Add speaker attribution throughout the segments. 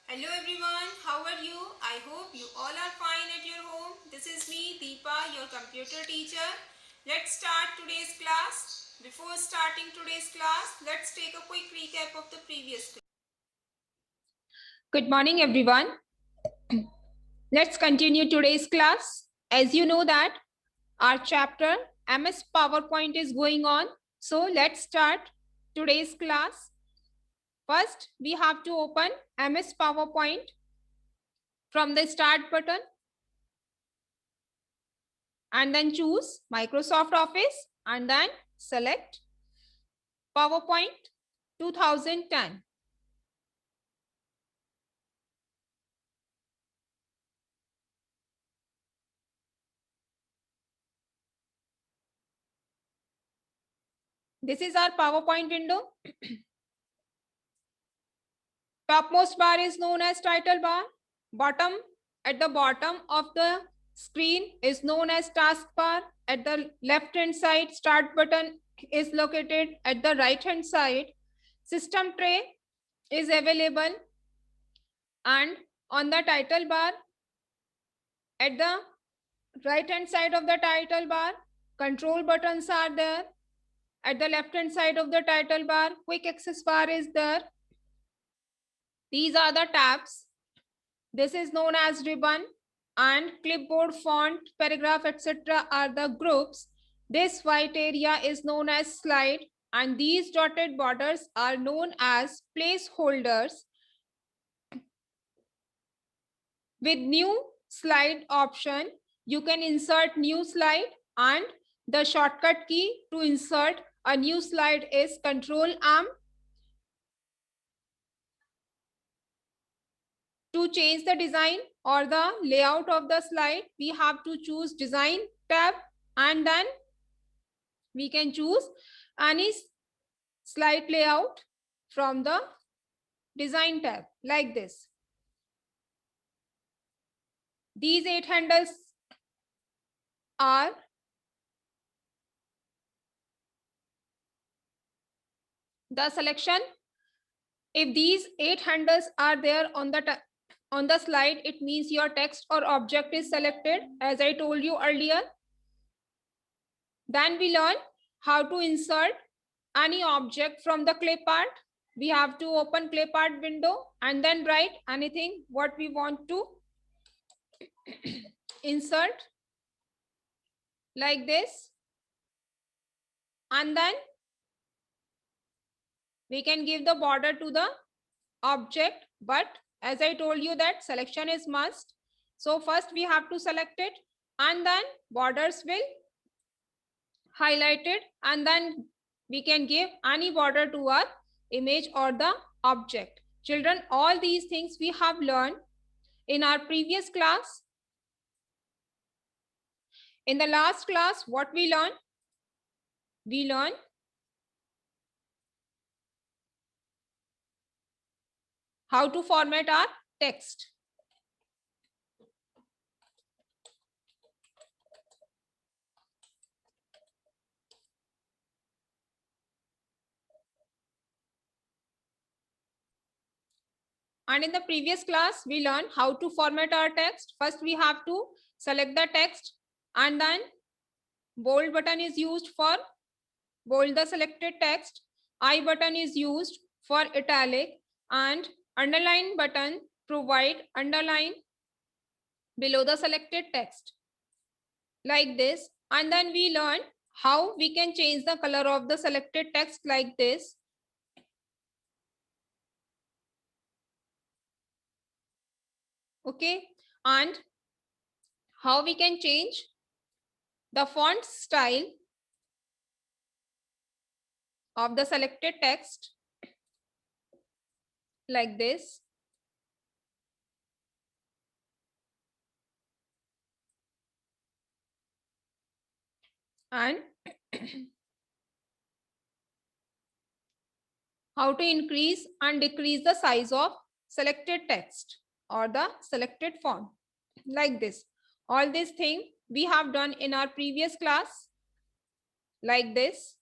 Speaker 1: Hello everyone, how are you? I hope you all are fine at your home. This is me, Deepa, your computer teacher. Let's start today's class. Before starting today's class, let's take a quick recap of the previous class. Good morning everyone. Let's continue today's class. As you know that our chapter MS PowerPoint is going on. So let's start today's class. First, we have to open MS PowerPoint from the start button and then choose Microsoft Office and then select PowerPoint 2010. This is our PowerPoint window. Topmost bar is known as title bar. At the bottom of the screen is known as taskbar. At the left hand side, start button is located. At the right hand side, system tray is available. And on the title bar, at the right hand side of the title bar, control buttons are there. At the left hand side of the title bar, quick access bar is there. These are the tabs. This is known as ribbon, and clipboard, font, paragraph, etc. are the groups. This white area is known as slide, and these dotted borders are known as placeholders. With new slide option, you can insert new slide, and the shortcut key to insert a new slide is Control M. To change the design or the layout of the slide, we have to choose Design tab, and then we can choose any slide layout from the Design tab like this. These 8 handles are the selection. If these 8 handles are there on the slide, it means your text or object is selected, as I told you earlier. Then we learn how to insert any object from the clip art. We have to open clip art window and then write anything what we want to insert like this, and then we can give the border to the object, but as I told you that selection is must. So first we have to select it, and then borders will highlight it, and then we can give any border to our image or the object. Children, all these things we have learned in our previous class. In the last class, what we learned? We learned how to format our text. And in the previous class, we learned how to format our text. First, we have to select the text, and then bold button is used for bold the selected text. I button is used for italic, and underline button provide underline below the selected text like this. And then we learn how we can change the color of the selected text like this. Okay, and how we can change the font style of the selected text like this. And how to increase and decrease the size of selected text or the selected font like this. All these things we have done in our previous class like this.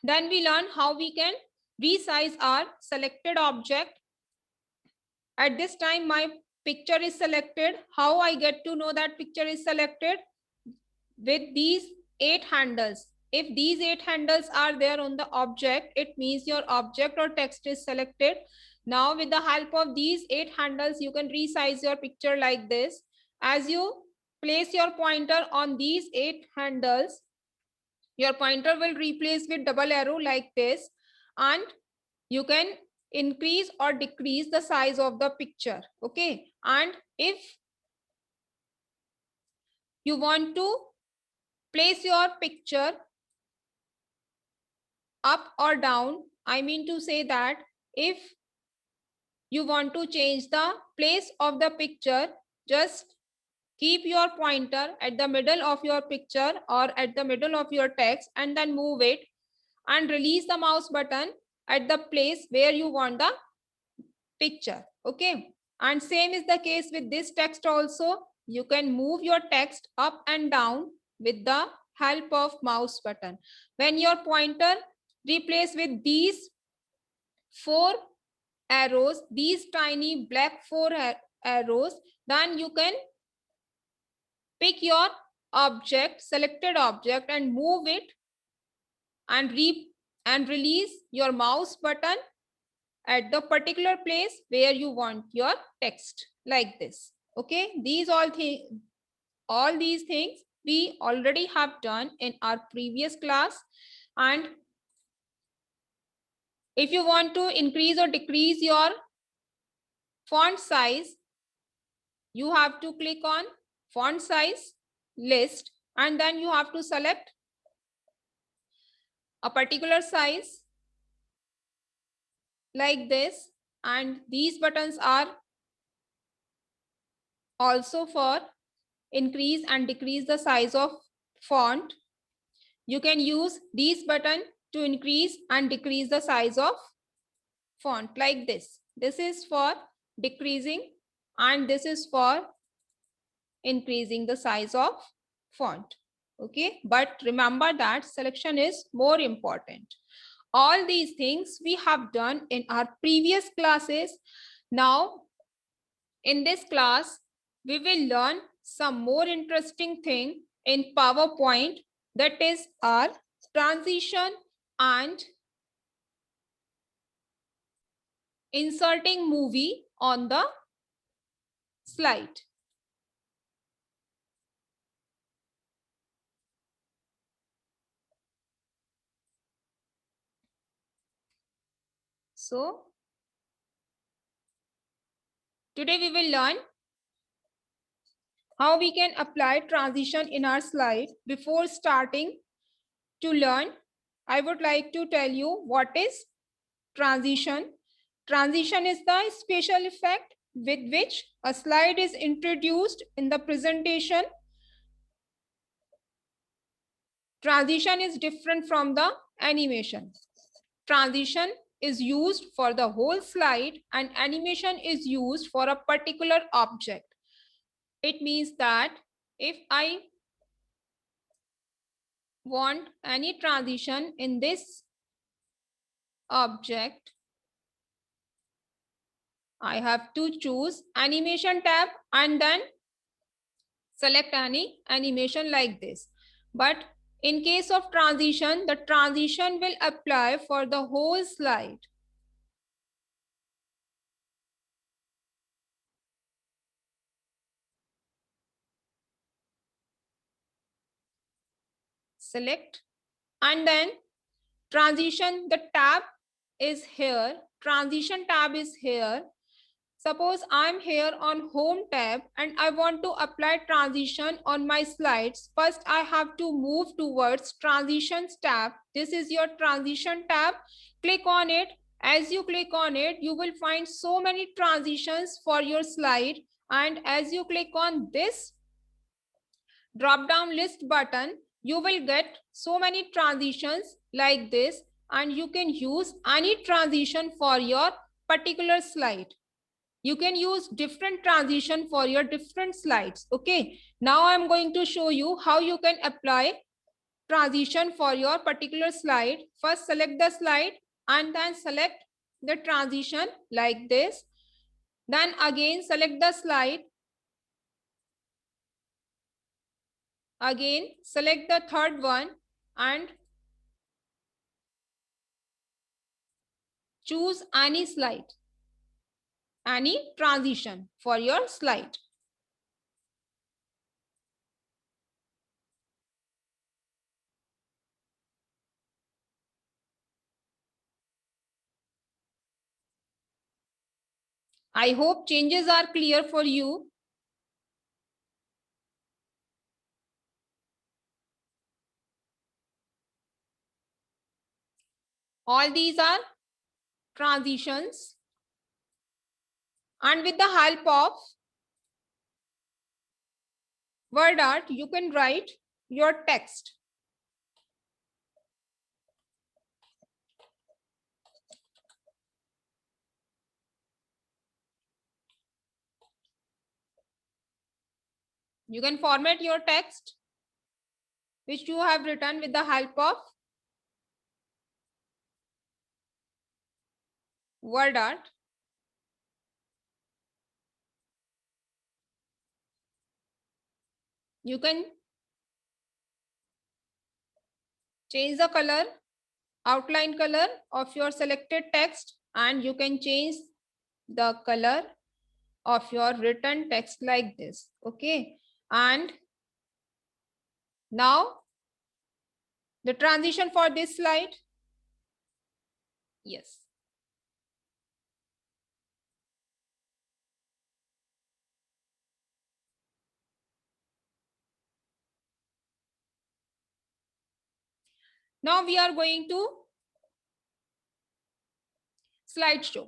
Speaker 1: Then we learn how we can resize our selected object At this time, my picture is selected. How I get to know that picture is selected? With these 8 handles. If these 8 handles are there on the object, it means your object or text is selected. Now with the help of these 8 handles, you can resize your picture like this. As you place your pointer on these 8 handles, your pointer will replace with double arrow like this, and you can increase or decrease the size of the picture. Okay, and if you want to place your picture up or down, I mean to say that if you want to change the place of the picture, just keep your pointer at the middle of your picture or at the middle of your text and then move it and release the mouse button at the place where you want the picture. Okay, and same is the case with this text also. You can move your text up and down with the help of mouse button. When your pointer replace with these 4 arrows, these tiny black 4 arrows, then you can pick your object, selected object, and move it and release your mouse button at the particular place where you want your text, like this. Okay, all these things we already have done in our previous class. And if you want to increase or decrease your font size, you have to click on font size list, and then you have to select a particular size like this. And these buttons are also for increase and decrease the size of font. You can use these button to increase and decrease the size of font like this. This is for decreasing and this is for increasing the size of font. Okay, but remember that selection is more important. All these things we have done in our previous classes. Now in this class we will learn some more interesting thing in PowerPoint, that is our transition and inserting movie on the slide. So today we will learn how we can apply transition in our slide. Before starting to learn, I would like to tell you what is transition. Transition is the special effect with which a slide is introduced in the presentation. Transition is different from the animation. Transition is used for the whole slide and animation is used for a particular object. It means that if I want any transition in this object, I have to choose animation tab and then select any animation like this. But in case of transition, the transition will apply for the whole slide. Select and then transition, the tab is here, transition tab is here. Suppose I'm here on home tab and I want to apply transition on my slides. First, I have to move towards transitions tab. This is your transition tab. Click on it. As you click on it, you will find so many transitions for your slide. And as you click on this drop down list button, you will get so many transitions like this, and you can use any transition for your particular slide. You can use different transition for your different slides. Okay, now I'm going to show you how you can apply transition for your particular slide. First, select the slide and then select the transition like this. Then again select the slide. Again select the third one and choose any slide, any transition for your slide. I hope changes are clear for you. All these are transitions, and with the help of word art you can write your text. You can format your text which you have written with the help of word art. You can change the color, outline color of your selected text, and you can change the color of your written text like this. Okay, and now the transition for this slide. Yes. Now we are going to slideshow.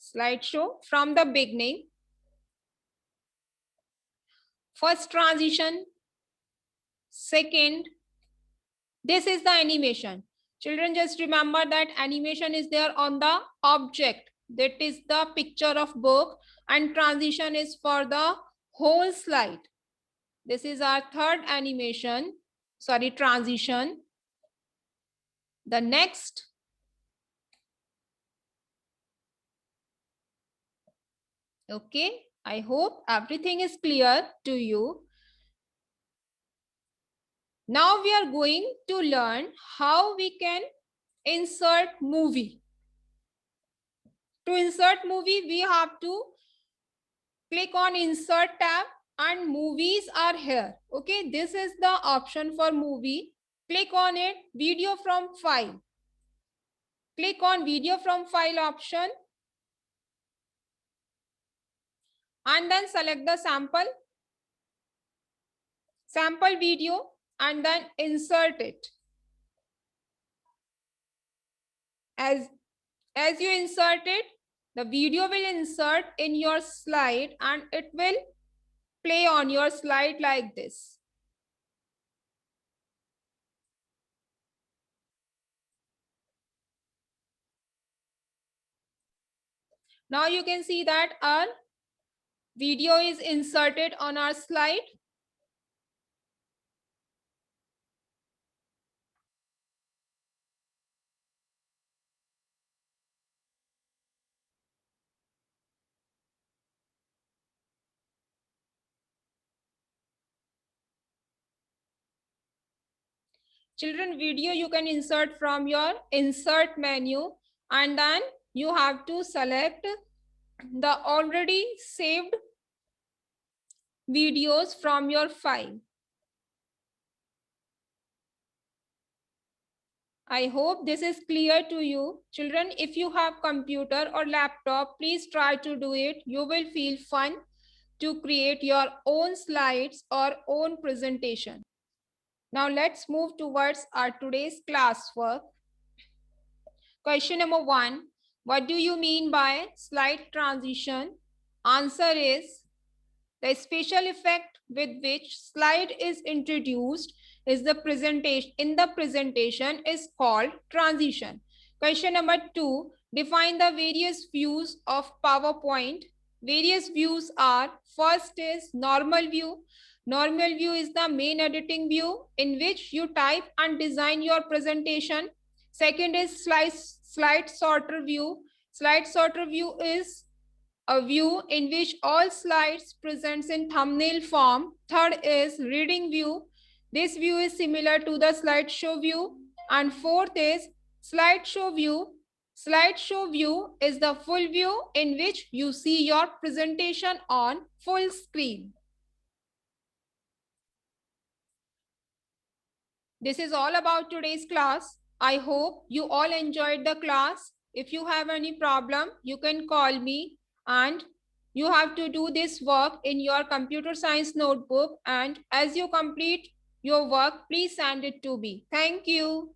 Speaker 1: Slideshow from the beginning. First transition, second, this is the animation. Children, just remember that animation is there on the object. That is the picture of book, and transition is for the whole slide. This is our third animation, sorry, transition. The next, okay, I hope everything is clear to you. Now we are going to learn how we can insert movie. To insert movie, we have to click on insert tab and movies are here. Okay, this is the option for movie. Click on it, video from file. Click on video from file option and then select the sample video and then insert it. As you insert it, the video will insert in your slide and it will play on your slide like this. Now you can see that our video is inserted on our slide. Children, video you can insert from your insert menu and then you have to select the already saved videos from your file. I hope this is clear to you. Children, if you have computer or laptop, please try to do it. You will feel fun to create your own slides or own presentation. Now let's move towards our today's classwork. Question number 1. What do you mean by slide transition? Answer is the special effect with which slide is introduced is the presentation is called transition. Question number 2. Define the various views of PowerPoint. Various views are, first is normal view. Normal view is the main editing view in which you type and design your presentation. Second is slide sorter view. Slide sorter view is a view in which all slides presents in thumbnail form. Third is reading view. This view is similar to the slideshow view. And fourth is slideshow view. Slideshow view is the full view in which you see your presentation on full screen. This is all about today's class. I hope you all enjoyed the class. If you have any problem, you can call me, and you have to do this work in your computer science notebook, and as you complete your work, please send it to me. Thank you.